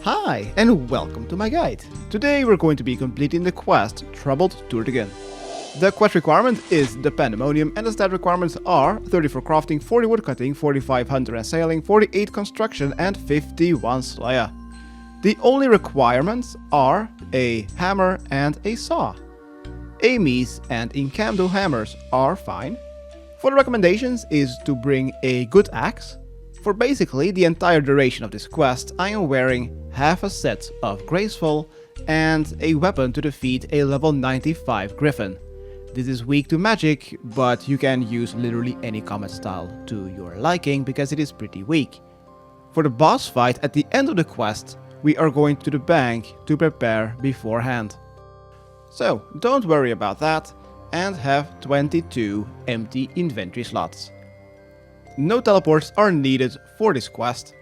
Hi, and welcome to my guide. Today we're going to be completing the quest Troubled Tortugan. The quest requirement is the Pandemonium, and the stat requirements are 30 for crafting, 40 woodcutting, 45 hunter and sailing, 48 construction, and 51 slayer. The only requirements are a hammer and a saw. Amy's and Incamdo hammers are fine. For the recommendations is to bring a good axe. For basically the entire duration of this quest, I am wearing half a set of Graceful and a weapon to defeat a level 95 Gryphon. This is weak to magic, but you can use literally any combat style to your liking because it is pretty weak. For the boss fight at the end of the quest, we are going to the bank to prepare beforehand. So don't worry about that and have 22 empty inventory slots. No teleports are needed for this quest.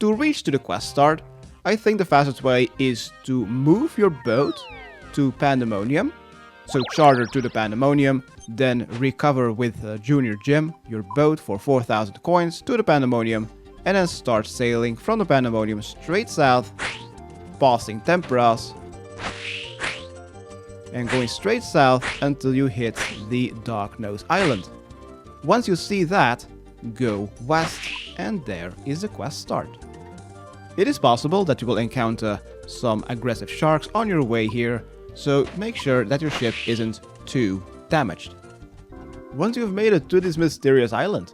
To reach to the quest start, I think the fastest way is to move your boat to Pandemonium. So charter to the Pandemonium, then recover with Junior Jim your boat for 4,000 coins to the Pandemonium, and then start sailing from the Pandemonium straight south, passing Temperas, and going straight south until you hit the Dark Nose Island. Once you see that, go west, and there is the quest start. It is possible that you will encounter some aggressive sharks on your way here, so make sure that your ship isn't too damaged. Once you've made it to this mysterious island,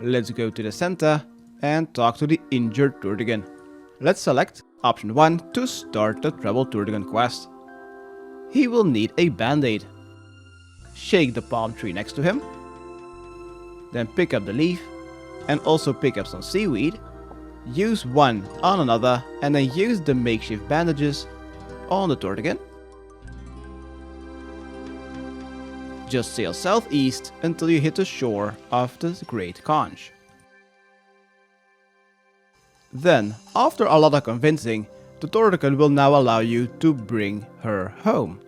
let's go to the center and talk to the injured Tortugan. Let's select option 1 to start the Troubled Tortugan quest. He will need a band-aid. Shake the palm tree next to him, then pick up the leaf and also pick up some seaweed. Use one on another and then use the makeshift bandages on the Tortugan. Just sail southeast until you hit the shore of the Great Conch. Then, after a lot of convincing, the Tortugan will now allow you to bring her home.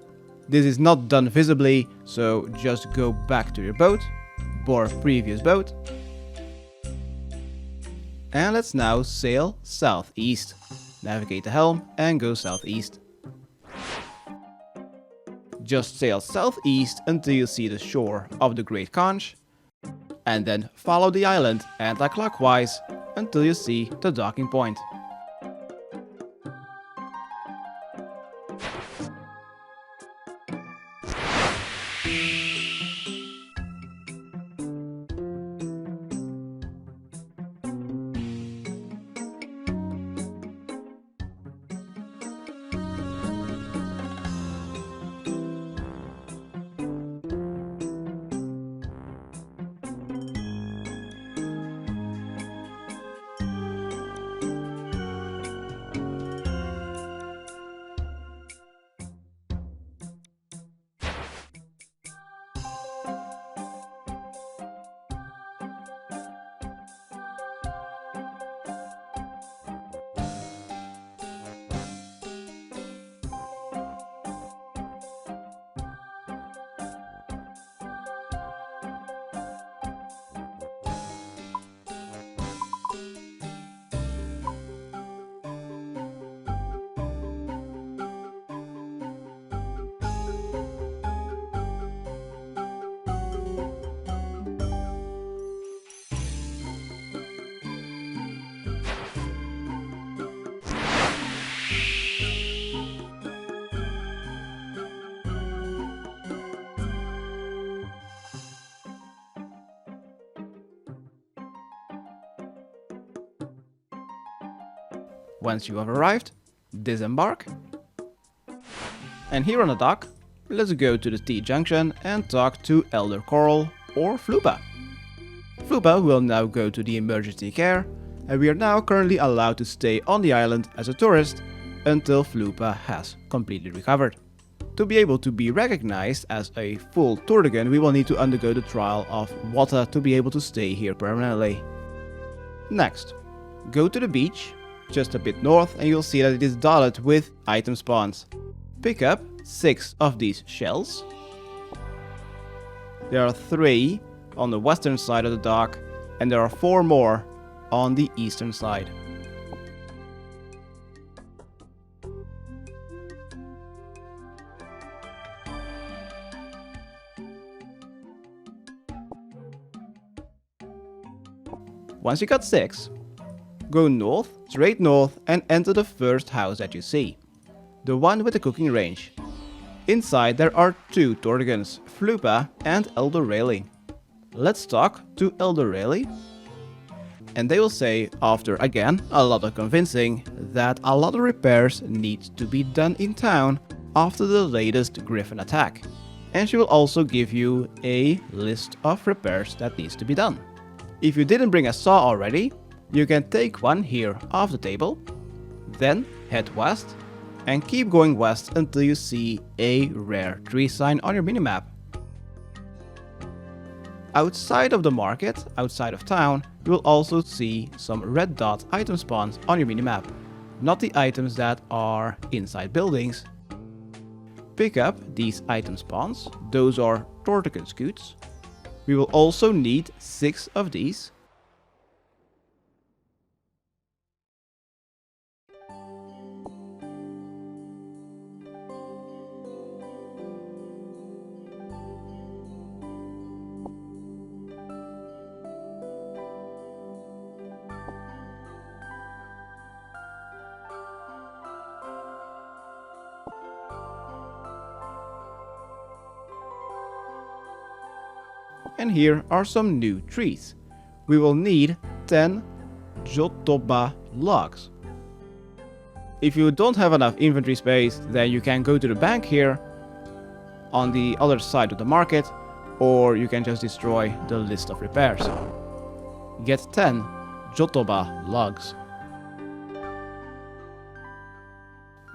This is not done visibly, so just go back to your boat, board previous boat, and let's now sail southeast. Navigate the helm and go southeast. Just sail southeast until you see the shore of the Great Conch, and then follow the island anti-clockwise until you see the docking point. Once you have arrived, disembark. And here on the dock, let's go to the T-junction and talk to Elder Coral or Floopa. Floopa will now go to the emergency care, and we are now currently allowed to stay on the island as a tourist until Floopa has completely recovered. To be able to be recognized as a full Tortugan, we will need to undergo the trial of water to be able to stay here permanently. Next, go to the beach, just a bit north, and you'll see that it is dotted with item spawns. Pick up 6 of these shells. There are 3 on the western side of the dock, and there are 4 more on the eastern side. Once you got 6, go north, straight north, and enter the first house that you see. The one with the cooking range. Inside there are 2 Tortugans, Floopa and Elder Rayleigh. Let's talk to Elder Rayleigh. And they will say, after again a lot of convincing, that a lot of repairs need to be done in town after the latest Gryphon attack. And she will also give you a list of repairs that needs to be done. If you didn't bring a saw already, you can take one here off the table, then head west and keep going west until you see a rare tree sign on your minimap. Outside of the market, outside of town, you will also see some red dot item spawns on your minimap, not the items that are inside buildings. Pick up these item spawns, those are Tortugan scoots. We will also need 6 of these. And here are some new trees. We will need 10 jotoba logs. If you don't have enough inventory space, then you can go to the bank here on the other side of the market, or you can just destroy the list of repairs. Get 10 jotoba logs.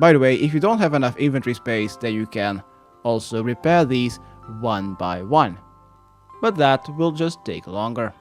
By the way, if you don't have enough inventory space, then you can also repair these one by one. But that will just take longer.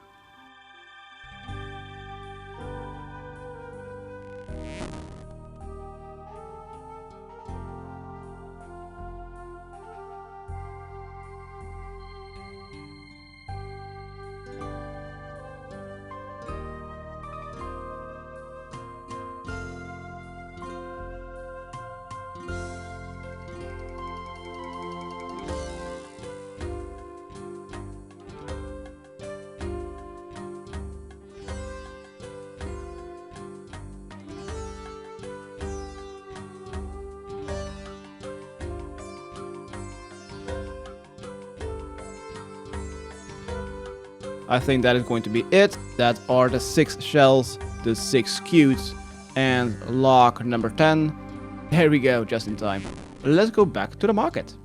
I think that is going to be it. That are the 6 shells, the 6 scutes, and log number 10. There we go, just in time. Let's go back to the market.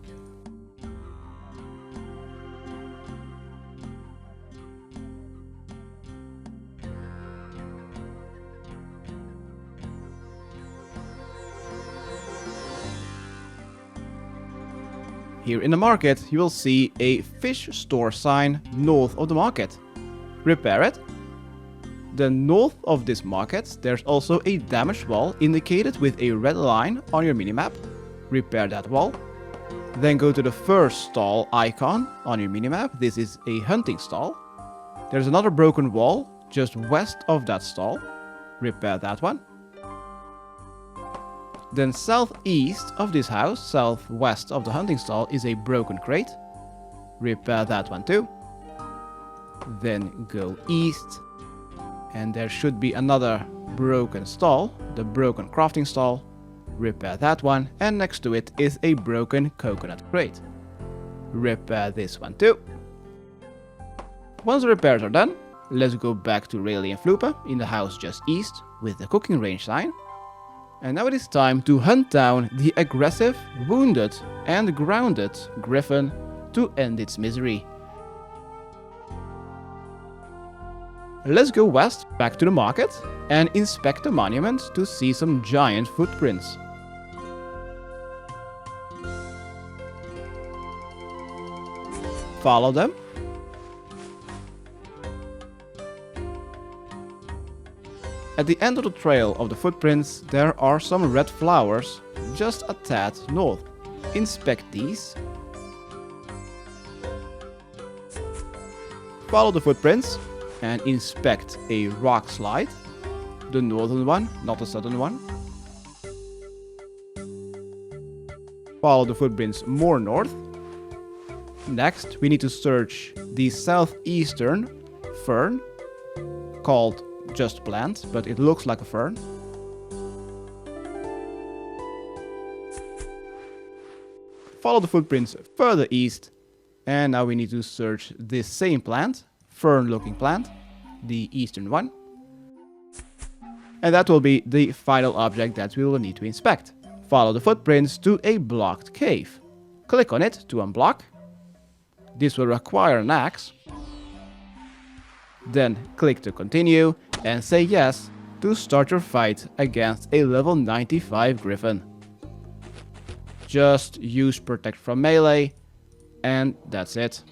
Here in the market, you will see a fish store sign north of the market. Repair it. Then north of this market, there's also a damaged wall indicated with a red line on your minimap. Repair that wall. Then go to the first stall icon on your minimap. This is a hunting stall. There's another broken wall just west of that stall. Repair that one. Then southeast of this house, southwest of the hunting stall, is a broken crate. Repair that one too. Then go east. And there should be another broken stall, the broken crafting stall. Repair that one. And next to it is a broken coconut crate. Repair this one too. Once the repairs are done, let's go back to Rayleigh and Floopa in the house just east with the cooking range sign. And now it is time to hunt down the aggressive, wounded and grounded Gryphon to end its misery. Let's go west back to the market and inspect the monument to see some giant footprints. Follow them. At the end of the trail of the footprints, there are some red flowers just a tad north. Inspect these. Follow the footprints and inspect a rock slide. The northern one, not the southern one. Follow the footprints more north. Next, we need to search the southeastern fern. called just plant, but it looks like a fern. Follow the footprints further east, and now we need to search this same plant, fern-looking plant, the eastern one. And that will be the final object that we will need to inspect. Follow the footprints to a blocked cave. Click on it to unblock. This will require an axe. Then click to continue and say yes to start your fight against a level 95 Gryphon. Just use protect from melee and that's it.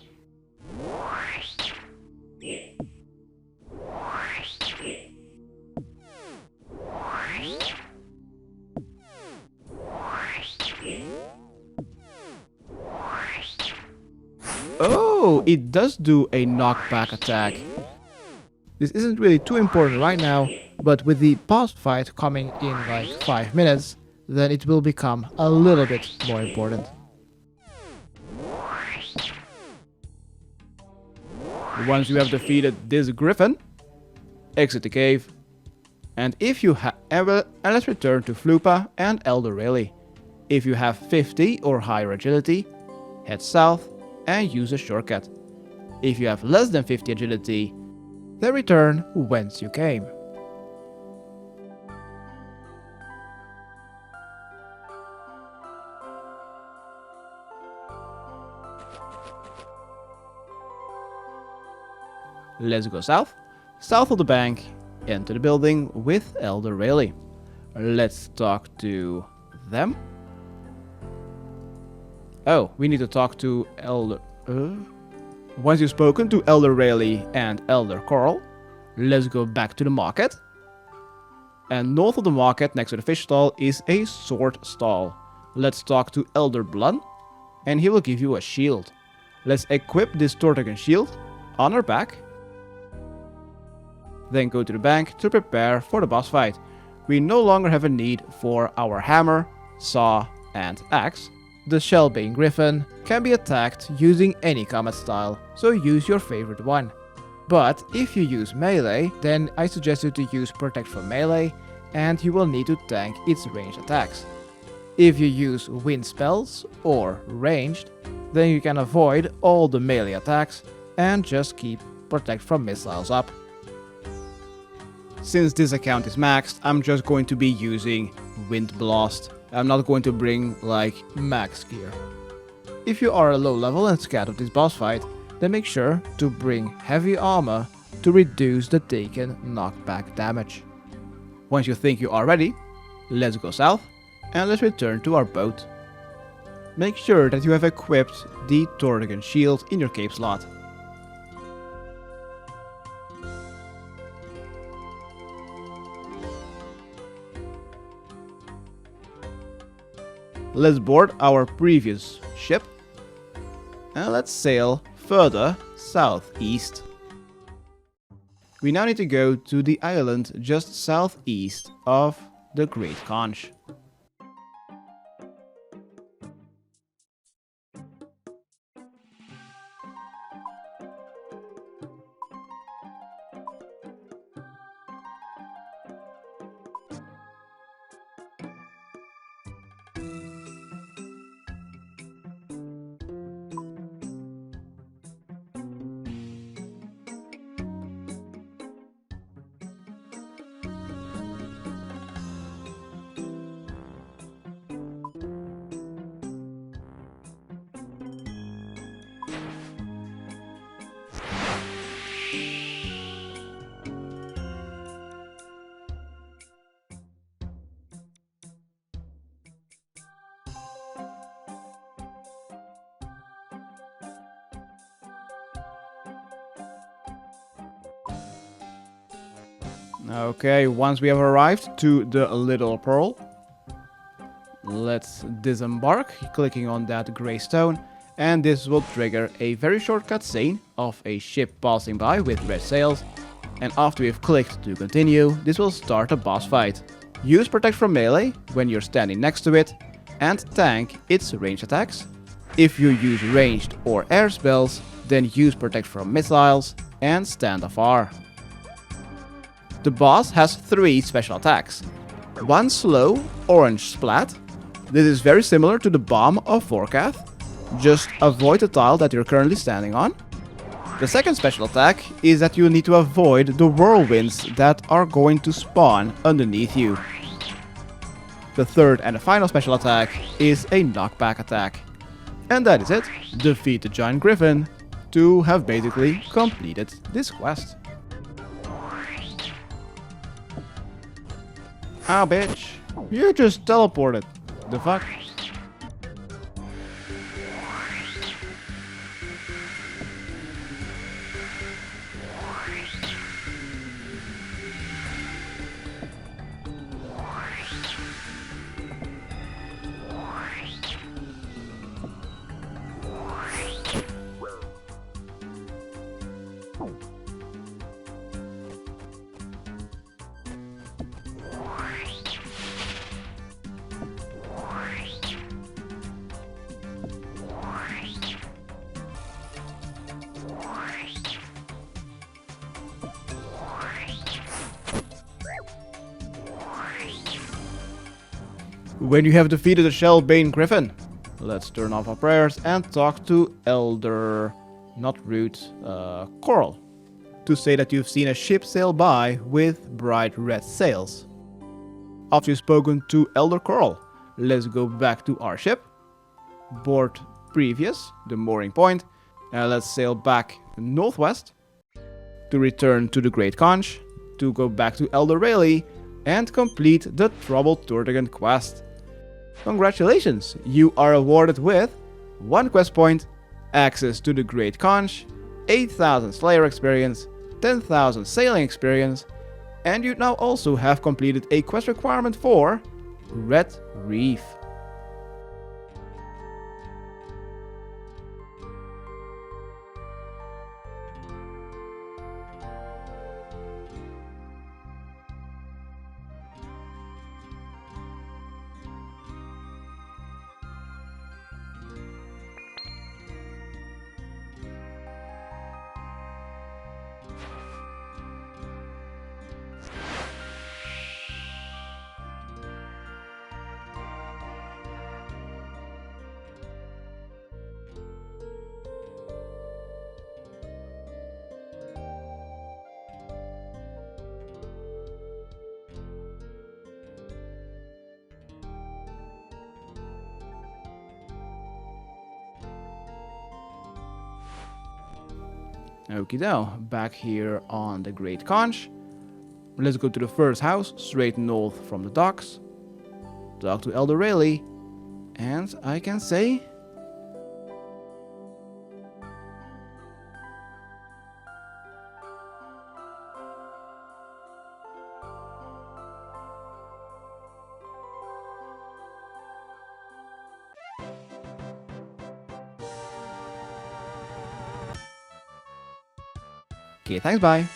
Oh, it does do a knockback attack. This isn't really too important right now, but with the boss fight coming in like 5 minutes, then it will become a little bit more important. Once you have defeated this Gryphon, exit the cave. And if you have let's return to Floopa and Elder Rayleigh. If you have 50 or higher agility, head south and use a shortcut. If you have less than 50 agility, then return whence you came. Let's go south. South of the bank, enter the building with Elder Rayleigh. Let's talk to them. Oh, we need to talk to Elder... Once you've spoken to Elder Rayleigh and Elder Coral, let's go back to the market. And north of the market, next to the fish stall, is a sword stall. Let's talk to Elder Blood, and he will give you a shield. Let's equip this Tortugan shield on our back. Then go to the bank to prepare for the boss fight. We no longer have a need for our hammer, saw, and axe. The Shellbane Gryphon can be attacked using any combat style, so use your favorite one. But if you use melee, then I suggest you to use protect from melee, and you will need to tank its ranged attacks. If you use wind spells or ranged, then you can avoid all the melee attacks and just keep protect from missiles up. Since this account is maxed, I'm just going to be using Wind Blast. I'm not going to bring like max gear. If you are a low level and scared of this boss fight, then make sure to bring heavy armor to reduce the taken knockback damage. Once you think you are ready, let's go south and let's return to our boat. Make sure that you have equipped the Tortugan shield in your cape slot. Let's board our previous ship and let's sail further southeast. We now need to go to the island just southeast of the Great Conch. Okay, once we have arrived to the Little Pearl, let's disembark, clicking on that grey stone, and this will trigger a very short cutscene of a ship passing by with red sails, and after we've clicked to continue, this will start a boss fight. Use protect from melee when you're standing next to it, and tank its ranged attacks. If you use ranged or air spells, then use protect from missiles and stand afar. The boss has 3 special attacks. One slow, orange splat. This is very similar to the bomb of Vorkath. Just avoid the tile that you're currently standing on. The second special attack is that you need to avoid the whirlwinds that are going to spawn underneath you. The third and the final special attack is a knockback attack. And that is it. Defeat the giant griffin to have basically completed this quest. Ah, bitch. You just teleported. The fuck? When you have defeated the Shellbane Griffin, let's turn off our prayers and talk to Elder, not Root, Coral, to say that you've seen a ship sail by with bright red sails. After you've spoken to Elder Coral, let's go back to our ship, board previous, the mooring point, and let's sail back northwest to return to the Great Conch, to go back to Elder Rayleigh and complete the Troubled Tortugan quest. Congratulations, you are awarded with 1 quest point, access to the Great Conch, 8,000 Slayer experience, 10,000 sailing experience, and you now also have completed a quest requirement for Red Reef. Okie doke, back here on the Great Conch. Let's go to the first house, straight north from the docks. Talk to Elder Rayleigh, and I can say... Okay, thanks, bye.